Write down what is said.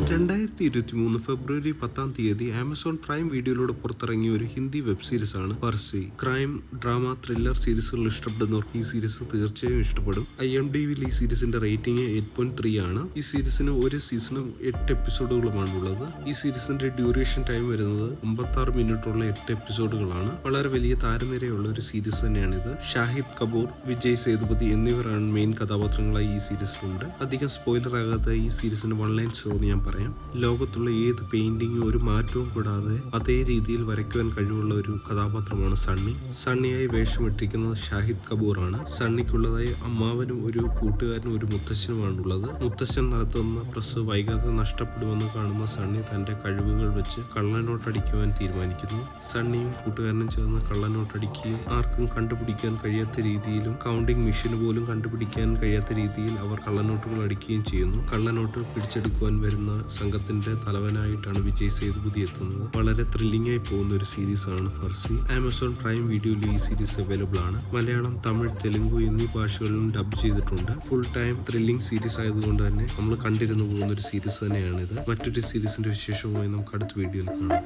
2023 ഫെബ്രുവരി 10 Amazon prime വീഡിയോയിലൂടെ പുറത്തിറങ്ങിയ ഒരു ഹിന്ദി വെബ് സീരീസ് ആണ് ഫർസി. ക്രൈം, ഡ്രാമ, ത്രില്ലർ സീരീസുകൾ ഇഷ്ടപ്പെടുന്നവർക്ക് ഈ സീരീസ് തീർച്ചയായും ഇഷ്ടപ്പെടും. IMDbയിൽ ഈ സീരീസിന്റെ റേറ്റിംഗ് 8.3 ആണ്. ഈ സീരീസിന് ഒരു സീസണും 8 എപ്പിസോഡുകളുമാണ് ഉള്ളത്. ഈ സീരീസിന്റെ ഡ്യൂറേഷൻ ടൈം വരുന്നത് 56 മിനിറ്റുള്ള 8 എപ്പിസോഡുകളാണ്. വളരെ വലിയ താരനിരയുള്ള ഒരു സീരീസ് തന്നെയാണിത്. ഷാഹിദ് കപൂർ, വിജയ് സേതുപതി എന്നിവരാണ് മെയിൻ കഥാപാത്രങ്ങളായി ഈ സീരീസിലുണ്ട്. അധികം സ്പോയിലർ ആകാത്ത ഈ സീരീസിന് വൺ ലൈൻ സ്റ്റോറി ഞാൻ പറയാം. ലോകത്തുള്ള ഏത് പെയിന്റിങ്ങും ഒരു മാറ്റവും കൂടാതെ അതേ രീതിയിൽ വരയ്ക്കുവാൻ കഴിവുള്ള ഒരു കഥാപാത്രമാണ് സണ്ണി. സണ്ണിയായി വേഷമിട്ടിരിക്കുന്നത് ഷാഹിദ് കപൂർ ആണ്. സണ്ണിക്കുള്ളതായി അമ്മാവനും ഒരു കൂട്ടുകാരനും ഒരു മുത്തശ്ശനുമാണുള്ളത്. മുത്തശ്ശൻ നടത്തുന്ന പ്രസ് വൈകാതെ നഷ്ടപ്പെടുമെന്ന് കാണുന്ന സണ്ണി തന്റെ കഴിവുകൾ വെച്ച് കള്ളനോട്ടടിക്കുവാൻ തീരുമാനിക്കുന്നു. സണ്ണിയും കൂട്ടുകാരനും ചേർന്ന് കള്ളനോട്ടടിക്കുകയും ആർക്കും കണ്ടുപിടിക്കാൻ കഴിയാത്ത രീതിയിലും കൗണ്ടിംഗ് മെഷീന് പോലും കണ്ടുപിടിക്കാൻ കഴിയാത്ത രീതിയിൽ അവർ കള്ളനോട്ടുകൾ അടിക്കുകയും ചെയ്യുന്നു. കള്ളനോട്ട് പിടിച്ചെടുക്കുവാൻ വരുന്ന സംഘത്തിന്റെ തലവനായിട്ടാണ് വിജയ് സേതുപതി എത്തുന്നത്. വളരെ ത്രില്ലിംഗ് ആയി പോകുന്ന ഒരു സീരീസ് ആണ് ഫർസി. ആമസോൺ പ്രൈം വീഡിയോയിൽ ഈ സീരീസ് അവൈലബിൾ ആണ്. മലയാളം, തമിഴ്, തെലുങ്കു എന്നീ ഭാഷകളിലും ഡബ് ചെയ്തിട്ടുണ്ട്. ഫുൾ ടൈം ത്രില്ലിംഗ് സീരീസ് ആയതുകൊണ്ട് തന്നെ നമ്മൾ കണ്ടിരുന്നു പോകുന്ന ഒരു സീരീസ് തന്നെയാണിത്. മറ്റൊരു സീരീസിന്റെ വിശേഷവുമായി നമുക്ക് അടുത്ത വീഡിയോയിൽ കാണാം.